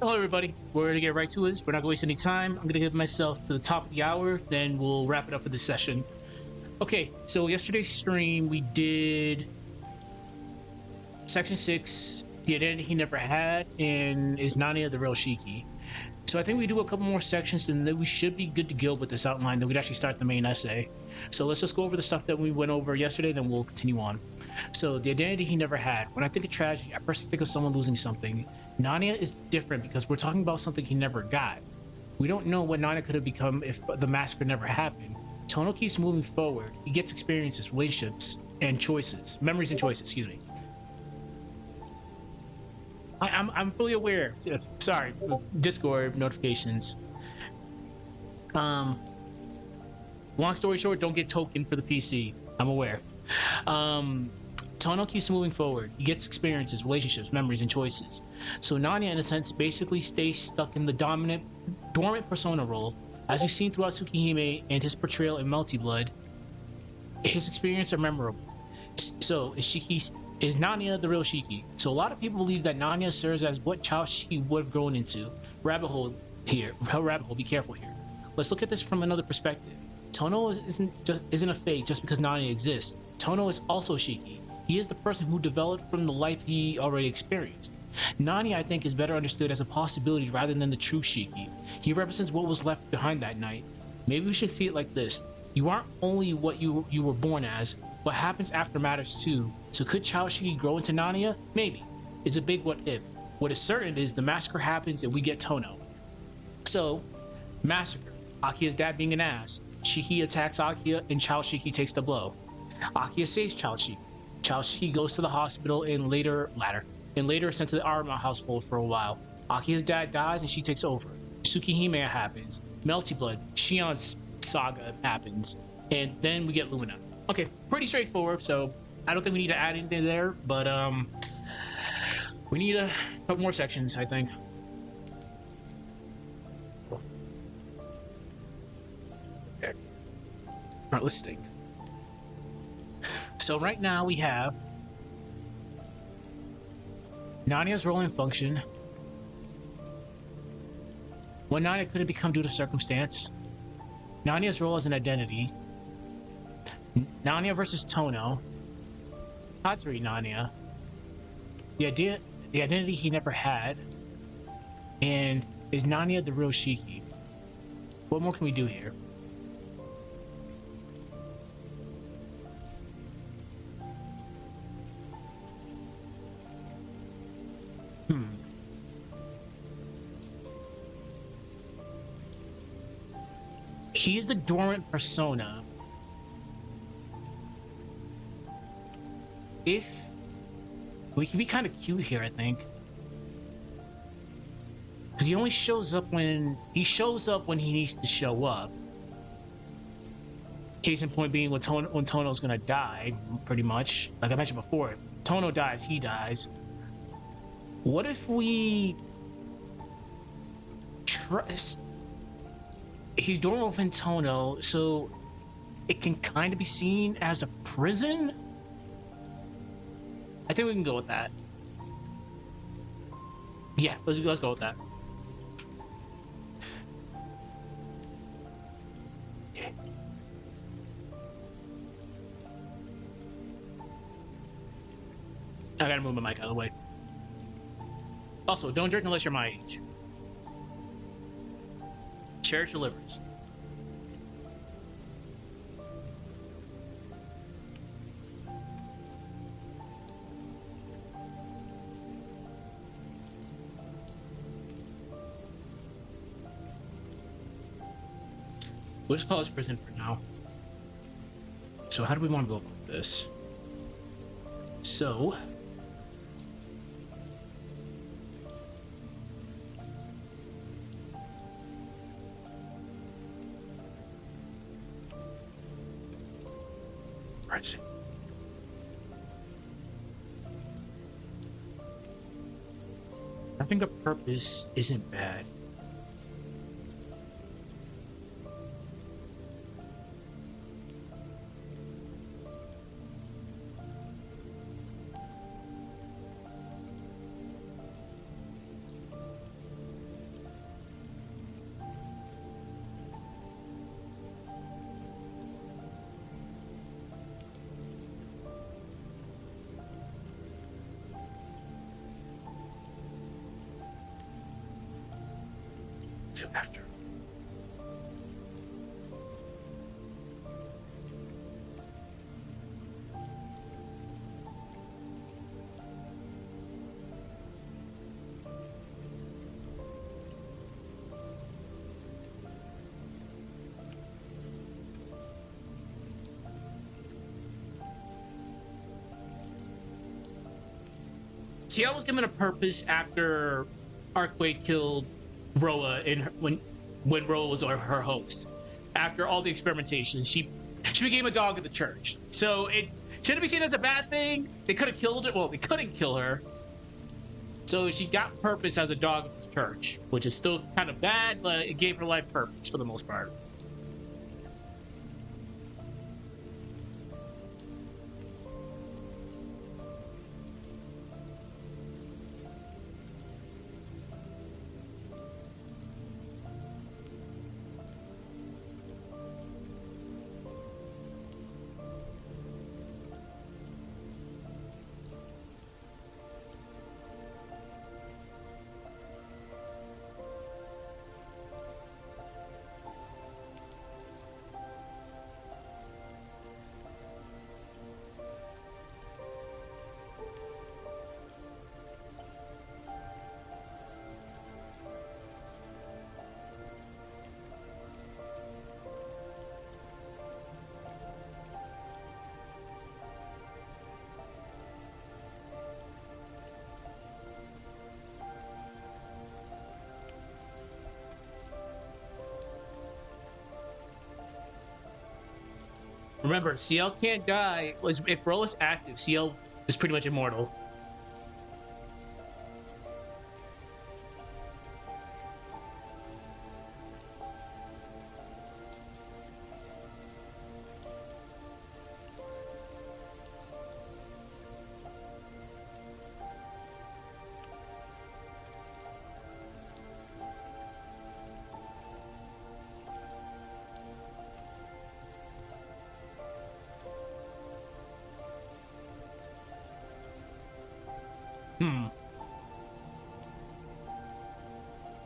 Hello, everybody. We're going to get right to it. We're not going to waste any time. I'm going to give myself to the top of the hour, then we'll wrap it up for this session. Okay, so yesterday's stream, we did Section 6, The Identity He Never Had, and Is Nanaya the Real Shiki? So I think we do a couple more sections, and then we should be good to go with this outline. Then we'd actually start the main essay. So let's just go over the stuff that we went over yesterday, then we'll continue on. So the identity he never had. When I think of tragedy, I first think of someone losing something. Nanaya is different because we're talking about something he never got. We don't know what Nanaya could have become if the massacre never happened. Tohno keeps moving forward. He gets experiences, relationships, and choices. Memories and choices, excuse me. I'm fully aware. Sorry, Discord notifications. Long story short, don't get token for the PC. I'm aware. Tohno keeps moving forward. He gets experiences, relationships, memories, and choices. So Nanaya, in a sense, basically stays stuck in the dormant persona role. As we've seen throughout Tsukihime and his portrayal in Melty Blood, his experiences are memorable. So is Nanaya the real Shiki? So a lot of people believe that Nanaya serves as what child Shiki would have grown into. Rabbit hole here. Rabbit hole, be careful here. Let's look at this from another perspective. Tohno isn't a fake just because Nanaya exists. Tohno is also Shiki. He is the person who developed from the life he already experienced. Nanaya, I think, is better understood as a possibility rather than the true Shiki. He represents what was left behind that night. Maybe we should see it like this. You aren't only what you were born as, what happens after matters too. So could Child Shiki grow into Nanaya? Maybe. It's a big what if. What is certain is the massacre happens and we get Tohno. So, massacre. Akia's dad being an ass. Shiki attacks Akia and Child Shiki takes the blow. Akia saves Child Shiki. Child Shiki goes to the hospital and later sent to the Arma household for a while. Akia's dad dies and she takes over. Tsukihime happens. Melty Blood, Shion's saga happens. And then we get Luna. Okay, pretty straightforward, so I don't think we need to add anything there, but we need a couple more sections, I think. Alright, let's think. So right now we have Nanaya's role and function. What Nanaya couldn't become due to circumstance. Nanaya's role as an identity. Nanaya versus Tohno. Hatsuri Nanaya. The identity he never had. And is Nanaya the real Shiki? What more can we do here? He's the dormant persona. If we can be kind of cute here, I think, because he only shows up when he needs to show up. Case in point being when Tohno's gonna die, pretty much. Like I mentioned before, Tohno dies, he dies. What if we trust? He's dormant within Tohno, so it can kind of be seen as a prison. I think we can go with that. Yeah, let's go with that. Okay. I gotta move my mic out of the way. Also, don't drink unless you're my age. Cherish your livers. We'll just call this prison for now. So how do we want to go about this? So having a purpose isn't bad. to after. Ciel was given a purpose after Arcway killed Roa in her, when Roa was her host. After all the experimentation, she became a dog of the church. So it shouldn't be seen as a bad thing. They could have killed her. Well, they couldn't kill her. So she got purpose as a dog of the church, which is still kind of bad, but it gave her life purpose for the most part. Remember, CL can't die. If Ro is active, CL is pretty much immortal.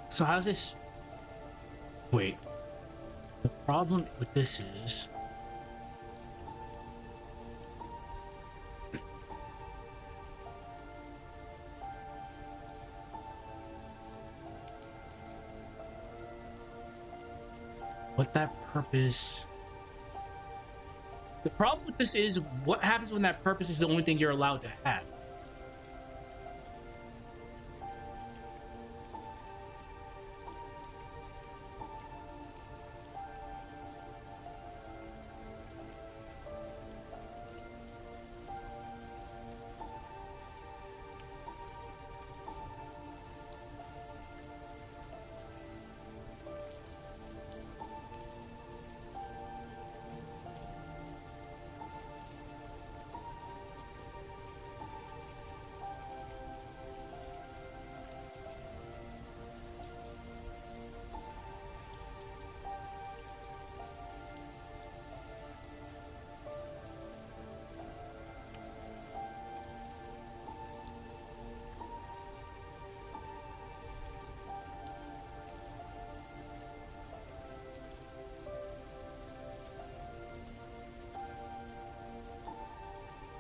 So how's this? Wait. The problem with this is... what that purpose... The problem with this is, what happens when that purpose is the only thing you're allowed to have?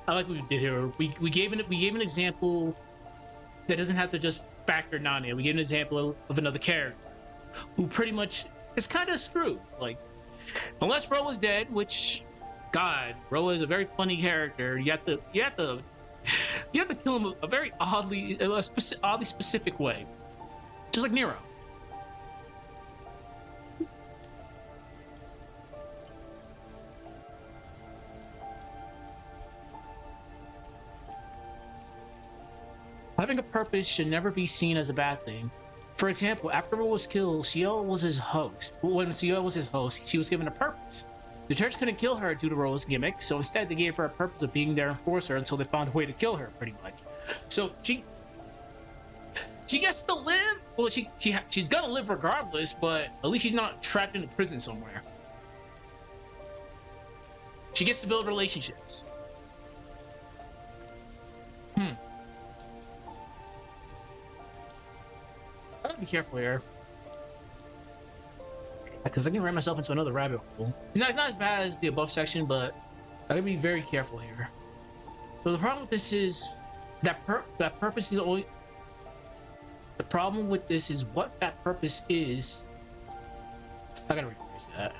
I like what we did here. We gave an example that doesn't have to just factor Nanaya. We gave an example of another character who pretty much is kind of screwed. Like, unless Roa was dead, which, God, Roa is a very funny character. You have to kill him a very oddly specific way, just like Nero. Having a purpose should never be seen as a bad thing. For example, after Roa was killed, Ciel was his host. When Ciel was his host, she was given a purpose. The church couldn't kill her due to Roa's gimmick, so instead they gave her a purpose of being their enforcer until they found a way to kill her, pretty much. So she gets to live. Well, she's gonna live regardless, but at least she's not trapped in a prison somewhere. She gets to build relationships. I gotta be careful here. Because I can ram myself into another rabbit hole. No, it's not as bad as the above section, but I gotta be very careful here. So the problem with this is that purpose is only. The problem with this is what that purpose is. I gotta rephrase that.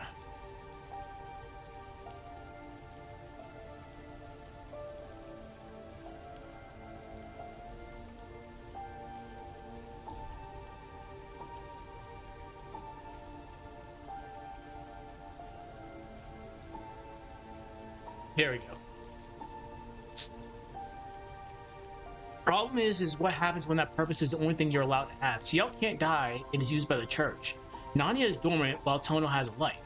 There we go. Problem is what happens when that purpose is the only thing you're allowed to have. Ciel can't die and is used by the church. Nanya is dormant while Tohno has a light.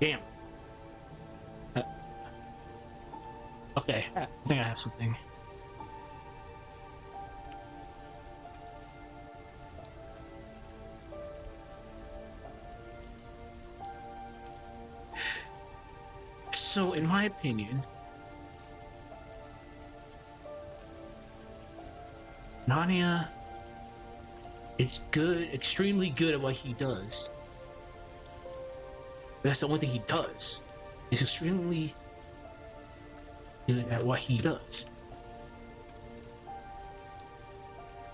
Damn. Okay, I think I have something. So, in my opinion, Nanya is good, extremely good at what he does. That's the only thing he does. He's extremely good at what he does.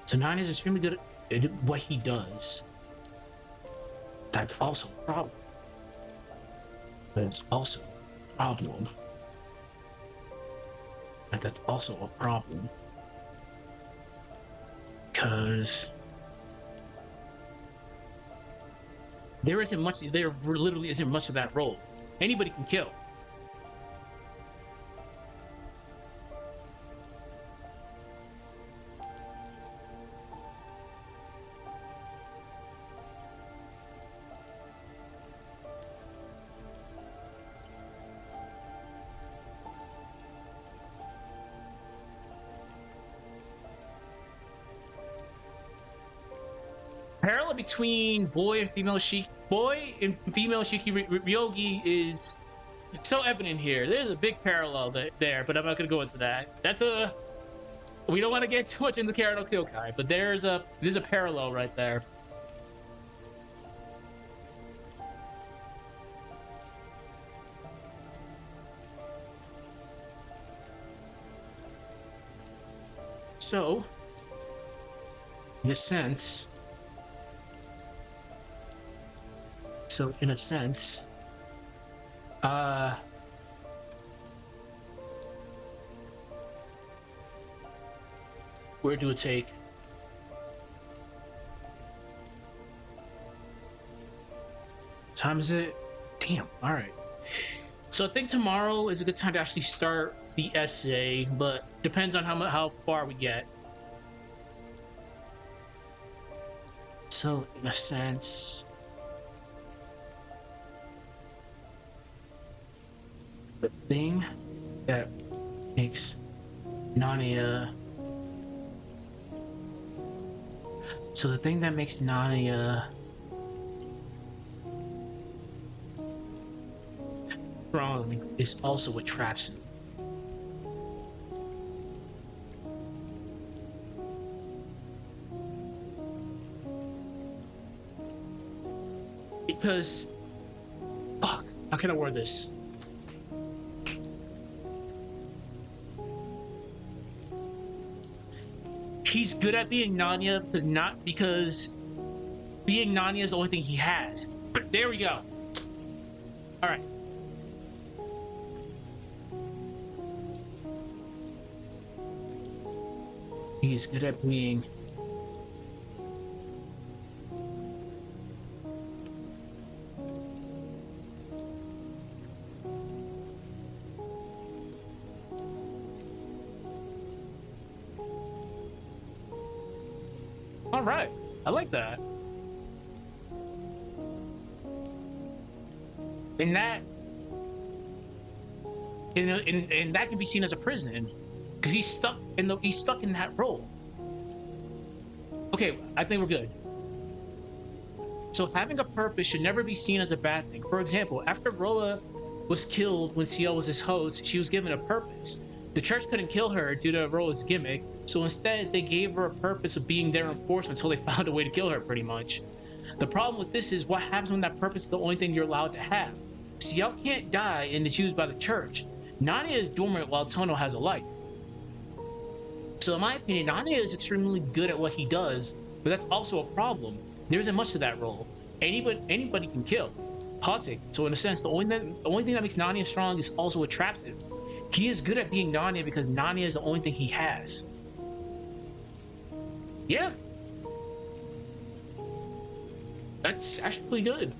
So Nanya is extremely good at what he does. That's also a problem. That's also problem. And that's also a problem. Because there literally isn't much of that role. Anybody can kill. Parallel between boy and female Shiki Ryogi is so evident here. There's a big parallel there, but I'm not gonna go into that. We don't want to get too much into Kara no Kyokai, but there's a parallel right there. So, in a sense, where do it take? Time is it? Damn, all right. So I think tomorrow is a good time to actually start the essay, but depends on how far we get. So in a sense, the thing that makes Nanya strong is also what traps him. Because, fuck, how can I word this? He's good at being Nanya because being Nanya is the only thing he has. But there we go. All right. He's good at being. All right, I like that. And that, and that can be seen as a prison, because he's stuck in that role. Okay, I think we're good. So having a purpose should never be seen as a bad thing. For example, after Rolla was killed when Ciel was his host, she was given a purpose. The church couldn't kill her due to Rolla's gimmick, So instead, they gave her a purpose of being their enforcer until they found a way to kill her, pretty much. The problem with this is what happens when that purpose is the only thing you're allowed to have. Ciel can't die and is used by the church. Nania is dormant while Tohno has a life. So in my opinion, Nania is extremely good at what he does, but that's also a problem. There isn't much to that role. Anybody can kill. Politic. So in a sense, the only thing that makes Nania strong is also what traps him. He is good at being Nania because Nania is the only thing he has. Yeah. That's actually pretty good.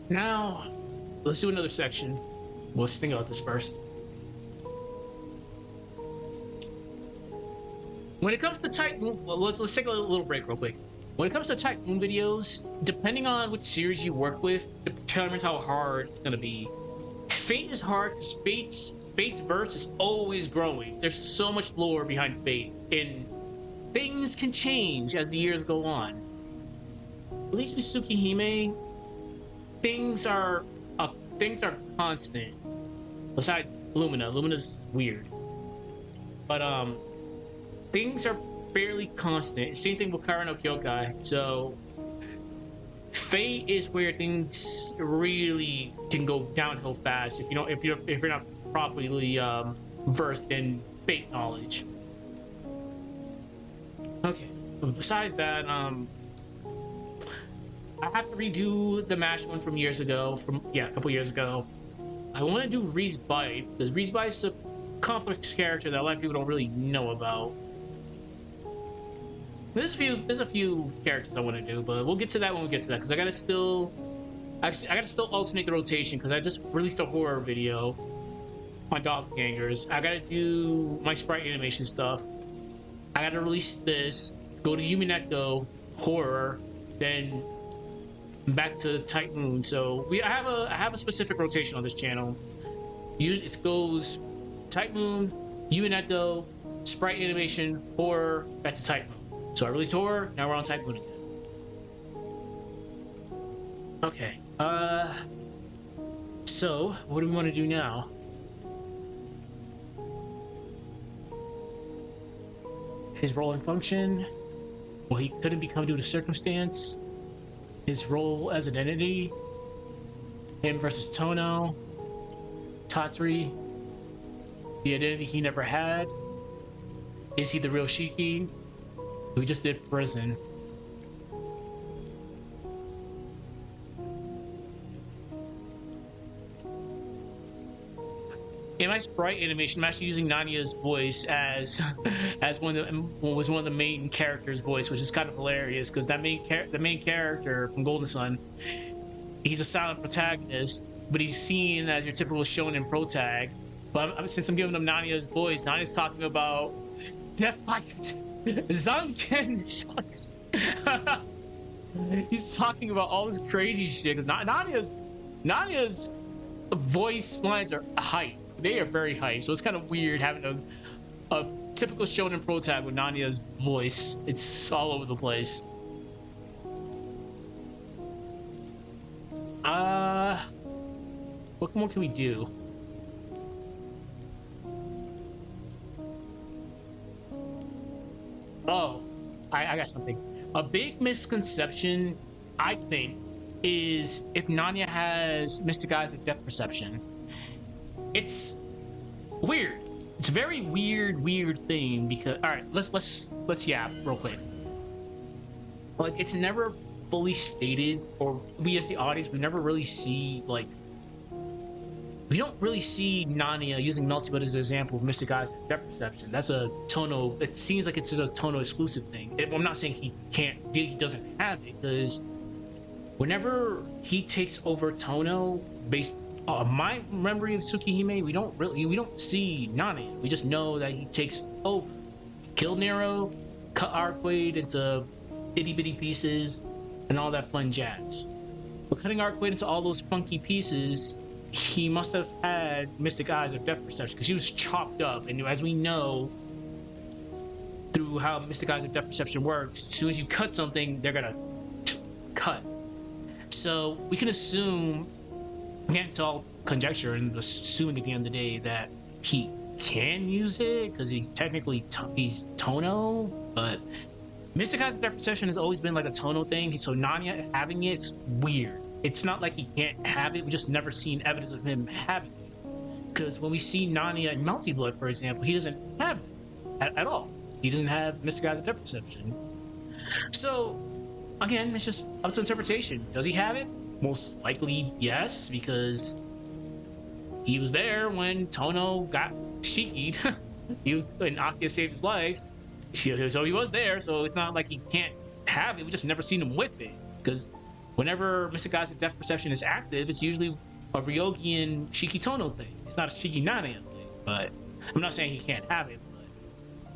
Now, let's do another section. Let's think about this first. When it comes to Tycoon, well, let's take a little break real quick. When it comes to Tycoon videos, depending on which series you work with, determines how hard it's gonna be. Fate is hard because Fate's verse is always growing. There's so much lore behind Fate, and things can change as the years go on. At least with Tsukihime, things are constant. Besides Lumina's weird, but things are fairly constant. Same thing with Kara no Kyokai. So Fate is where things really can go downhill fast if you're not properly versed in Fate knowledge. Okay. Besides that, I have to redo the MASH one from years ago. A couple years ago. I want to do Reese Bite because Reese Bite's a complex character that a lot of people don't really know about. There's a few characters I want to do, but we'll get to that when we get to that because I gotta still alternate the rotation because I just released a horror video on Doppelgangers. I gotta do my sprite animation stuff. I gotta release this, go to Yumineko, horror, then back to Tycoon. So I have a specific rotation on this channel. Usually it goes Tycoon, Yumineko, sprite animation, horror, back to Tycoon. So I released horror, now we're on Tycoon again. Okay. So what do we want to do now? His role and function. Well, he couldn't become due to circumstance. His role as an entity. Him versus Tohno. Tatsuri. The identity he never had. Is he the real Shiki? We just did prison. In my sprite animation, I'm actually using Nania's voice as one of the main characters' voice, which is kind of hilarious because the main character from Golden Sun, he's a silent protagonist, but he's seen as your typical shonen protag. But since I'm giving him Nania's voice, Nania's talking about death by Zanken shots. He's talking about all this crazy shit because Nania's voice lines are hype. They are very hype, so it's kind of weird having a typical shonen protag with Nania's voice. It's all over the place. What more can we do? Oh, I got something. A big misconception, I think, is if Nania has Mystic Eyes of depth perception. It's weird. It's a very weird thing because alright, let's yap real quick. Like it's never fully stated, or we as the audience, we never really see we don't really see Nania using Melty as an example of Mystic Eyes depth perception. That's a Tohno. It seems like it's just a Tohno exclusive thing. I'm not saying he doesn't have it, because whenever he takes over Tohno, based my memory of Tsukihime, we don't see Nania. We just know that he takes over, killed Nero, cut Arcade into itty bitty pieces, and all that fun jazz. But cutting Arcade into all those funky pieces, he must have had Mystic Eyes of depth perception because he was chopped up, and as we know, through how Mystic Eyes of Depth Perception works, as soon as you cut something, they're gonna cut. So we can assume, again, it's all conjecture and assuming at the end of the day that he can use it because he's technically he's Tohno, but Mystic Eyes of Depth Perception has always been like a Tohno thing. So Nanaya having it's weird. It's not like he can't have it. We just never seen evidence of him having it. Because when we see Nanaya in Melty Blood, for example, he doesn't have it at all. He doesn't have Mystic Eyes of Depth Perception. So again, it's just up to interpretation. Does he have it? Most likely yes, because he was there when Tohno got Shiki'd. He was when Akia saved his life. So he was there, so it's not like he can't have it. We just never seen him with it. Because whenever Mystic Eyes of Depth Perception is active, it's usually a Ryogian Shiki Tohno thing. It's not a Shiki Nanaya thing. But I'm not saying he can't have it, but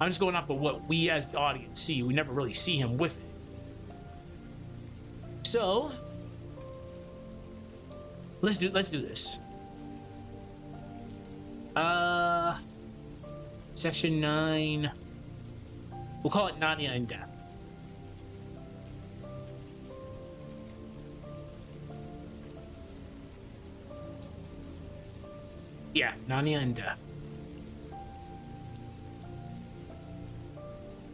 I'm just going off of what we as the audience see. We never really see him with it. So let's do this. Section 9. We'll call it Nanaya in Depth. Yeah, Nanaya in Depth.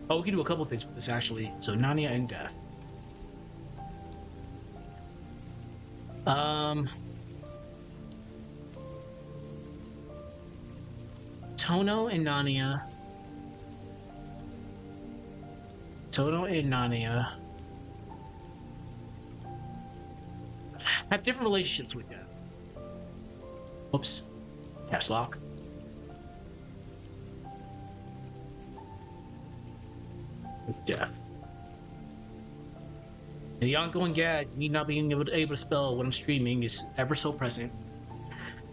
Oh, we can do a couple things with this actually. So Nanaya in Depth. Tohno and Nanaya. Tohno and Nanaya have different relationships with them. Oops. Caps lock. With death. The ongoing gag, me not being able to spell when I'm streaming, is ever so present.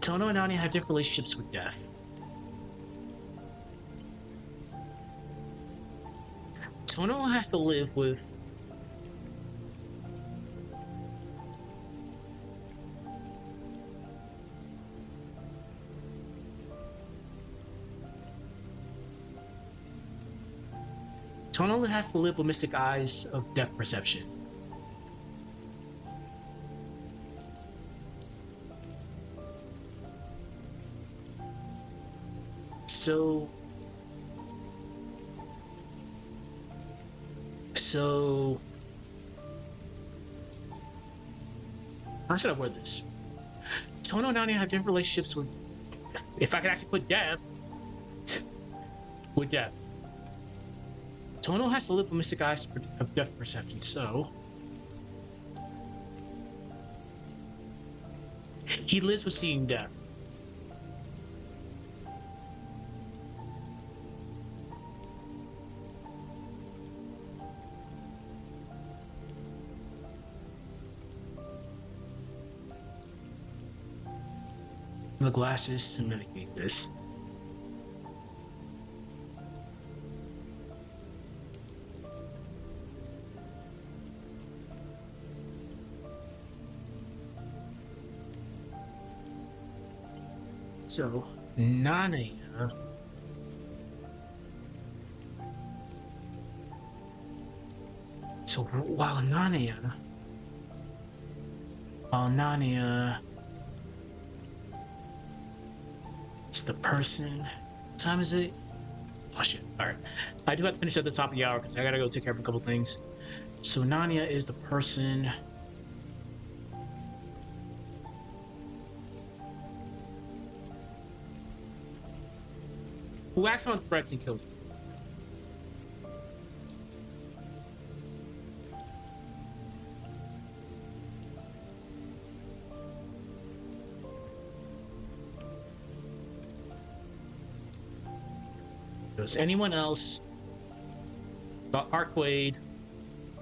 Tohno and Nanaya have different relationships with death. Tohno has to live with Mystic Eyes of Depth Perception. So how should I word this? Tohno and Nanaya have different relationships with, if I could actually put death with death. Tohno has to live with Mystic Eyes of Depth Perception, so he lives with seeing death. The glasses to mitigate this. So, Nanaya while Nanaya it's the person. What time is it? Oh shit. Alright. I do have to finish at the top of the hour because I gotta go take care of a couple things. So Nanaya is the person who acts on threats and kills them. If it was anyone else but Arquaid,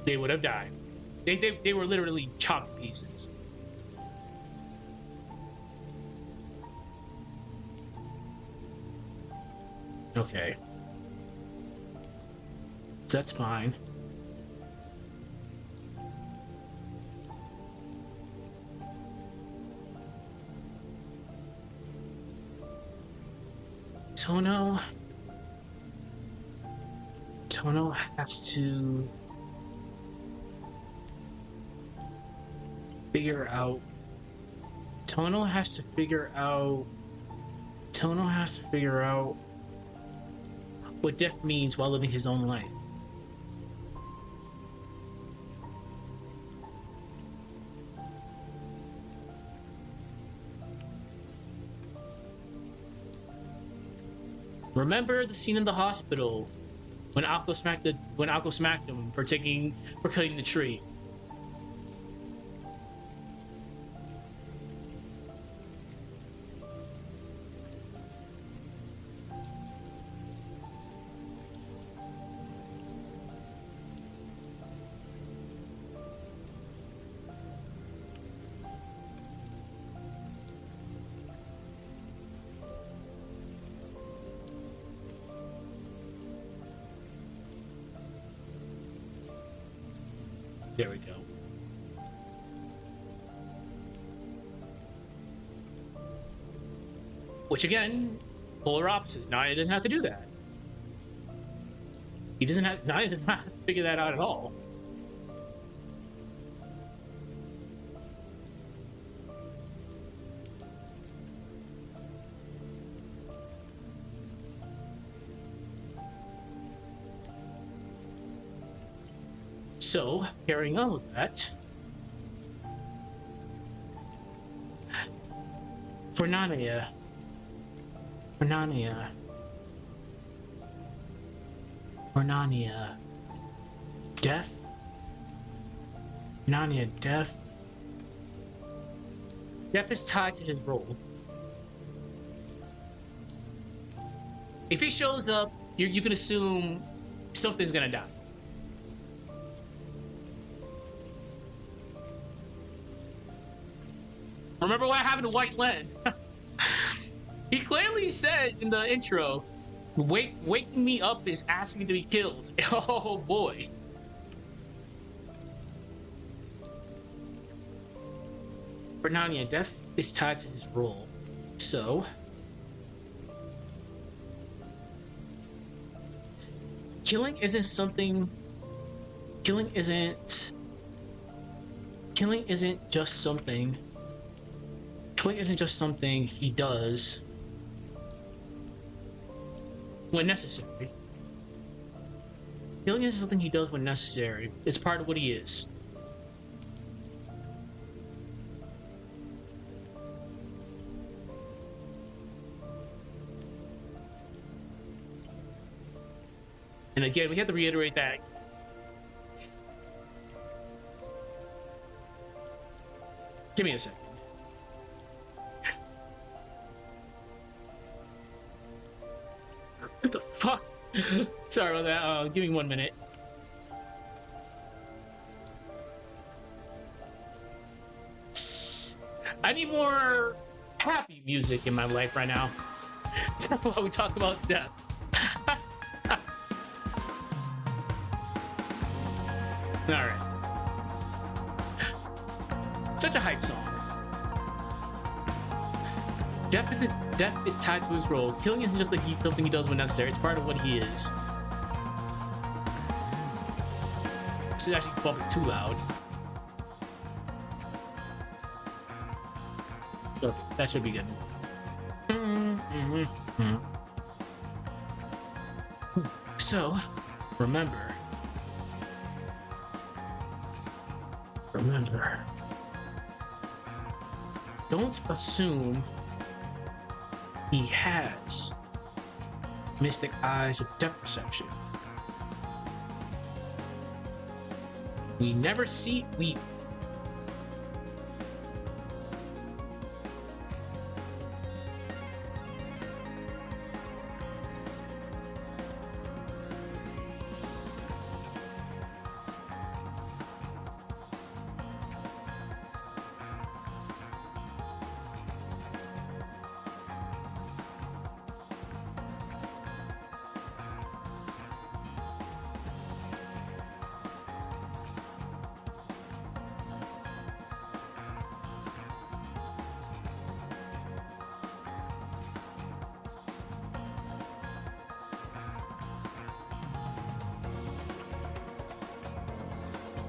they would have died. They were literally chopped to pieces. Okay. So that's fine. Tohno Tohno has to figure out. Tohno has to figure out. Tohno has to figure out what death means while living his own life. Remember the scene in the hospital when Alko smacked him for cutting the tree. There we go. Which again, polar opposites. Naya doesn't have to do that. Naya does not have to figure that out at all. So, carrying on with that, for Nanaya, death, death is tied to his role. If he shows up, you can assume something's gonna die. Remember what happened to White Len? He clearly said in the intro, waking me up is asking to be killed. Oh boy. For Nanya, death is tied to his role. So killing isn't just something he does when necessary. Killing isn't something he does when necessary. It's part of what he is. And again, we have to reiterate that. Give me a second. What the fuck? Sorry about that. Give me 1 minute. I need more happy music in my life right now. While we talk about death. Alright. Such a hype song. Death is tied to his role. Killing isn't just something he does when necessary. It's part of what he is. This is actually bumping too loud. Okay, that should be good. So, remember. Don't assume he has mystic eyes of depth perception. We never see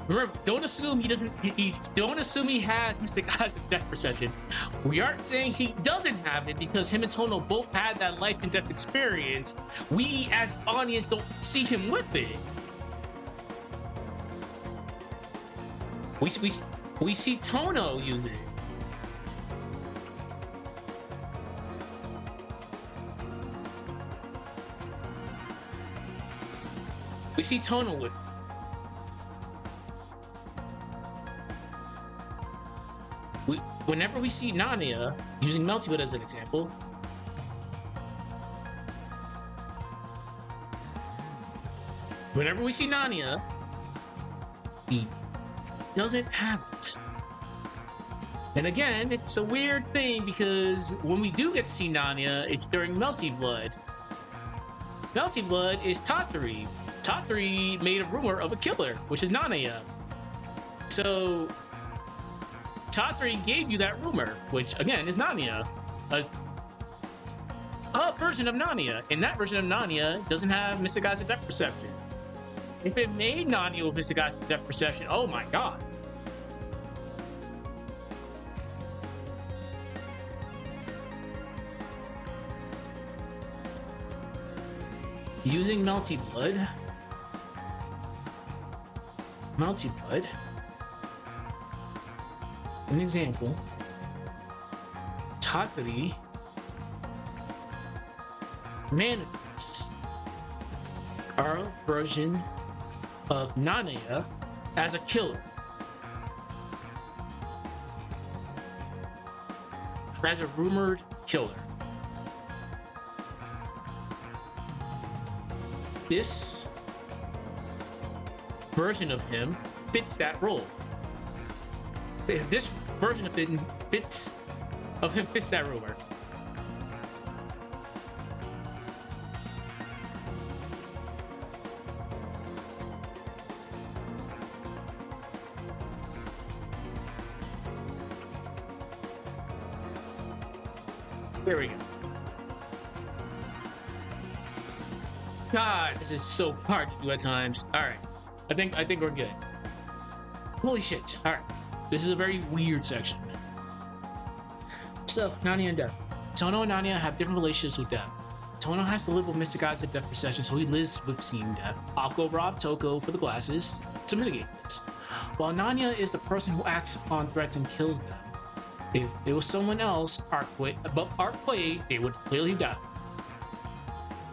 Remember, don't assume he doesn't. Don't assume he has Mystic Eyes of Death Perception. We aren't saying he doesn't have it because him and Tohno both had that life and death experience. We, as audience, don't see him with it. We see Tohno use it. We see Tohno with it. Whenever we see Nanaya, using Melty as an example, whenever we see Nanaya, he doesn't have it. And again, it's a weird thing because when we do get to see Nanaya, it's during Melty Blood. Melty Blood is Tatsuri. Tatsuri made a rumor of a killer, which is Nanaya. So Tatsuri gave you that rumor, which again is Nanaya, a version of Nanaya, and that version of Nanaya doesn't have Mystic Eyes of Depth Perception. If it made Nanaya with Mystic Eyes of Depth Perception, oh my god. Using Melty Blood. An example, Tatsuri manifests our version of Nanaya as a killer. As a rumored killer. This version of him fits that role. This version of him fits that rumor. There we go. God, this is so hard to do at times. All right, I think we're good. Holy shit! All right. This is a very weird section. So, Nanaya and Death. Tohno and Nanaya have different relationships with death. Tohno has to live with Mystic Eyes of Death Perception, so he lives with seeing death. Akko robbed Toko for the glasses to mitigate this. While Nanaya is the person who acts upon threats and kills them. If it was someone else, Arkway, they would clearly die.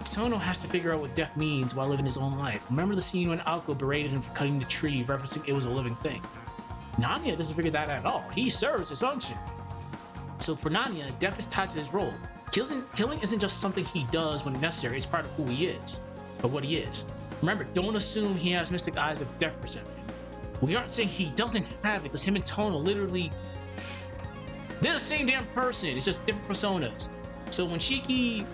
Tohno has to figure out what death means while living his own life. Remember the scene when Akko berated him for cutting the tree, referencing it was a living thing. Nanaya doesn't figure that out at all. He serves his function. So for Nanaya, death is tied to his role. Killing isn't just something he does when necessary, it's part of who he is, or what he is. Remember, don't assume he has Mystic Eyes of Death Perception. We aren't saying he doesn't have it, because him and Tohno literally, they're the same damn person, it's just different personas. So when Shiki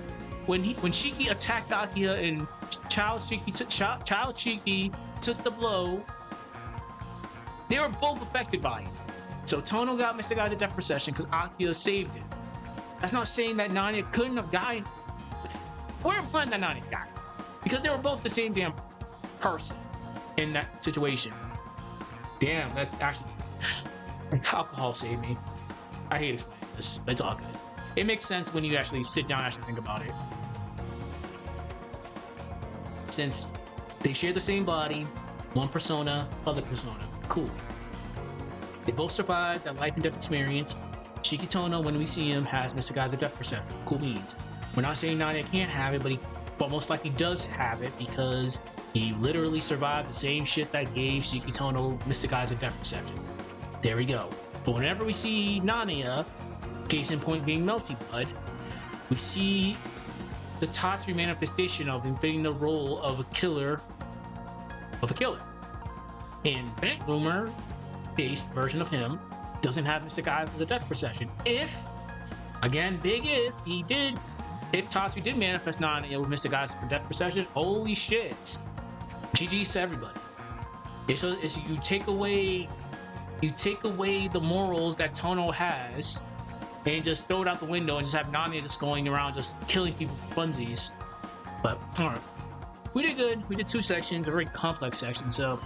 attacked Akiya and Child Shiki took the blow, they were both affected by it. So Tohno got Mystic Eyes of Death Perception because Akiya saved him. That's not saying that Nanaya couldn't have died. We're implying that Nanaya died. Because they were both the same damn person in that situation. Damn, that's actually... Alcohol saved me. I hate explaining this, but it's all good. It makes sense when you actually sit down and actually think about it. Since they share the same body, one persona, other persona. Cool. They both survived that life and death experience. Shiki Tohno, when we see him, has Mystic Eyes of Death Perception. Cool beans. We're not saying Nanaya can't have it, but most likely does have it because he literally survived the same shit that gave Shiki Tohno Mystic Eyes of Death Perception. There we go. But whenever we see Nanaya, case in point being Melty Blood, we see the Tatsuri manifestation of him fitting the role of a killer. And that rumor-based version of him doesn't have Mystic Eyes of Death Perception. If, again, big if Tatsuri did manifest Nanaya with Mystic Eyes of Death Perception, holy shit. GG's to everybody. It's you take away the morals that Tohno has and just throw it out the window and just have Nanaya just going around just killing people for funsies. But alright. We did good. We did 2 sections, a very complex section, so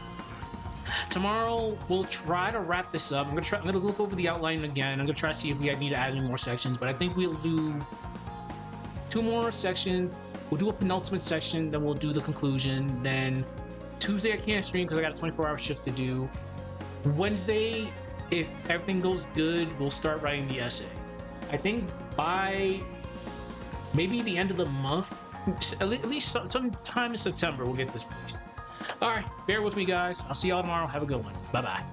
Tomorrow we'll try to wrap this up. I'm gonna look over the outline again. I'm gonna try to see if we need to add any more sections, but I think we'll do 2 more sections. We'll do a penultimate section, then we'll do the conclusion. Then Tuesday I can't stream because I got a 24-hour shift to do. Wednesday, if everything goes good, we'll start writing the essay. I think by maybe the end of the month, at least sometime in September, we'll get this released. All right, bear with me, guys. I'll see y'all tomorrow. Have a good one. Bye bye.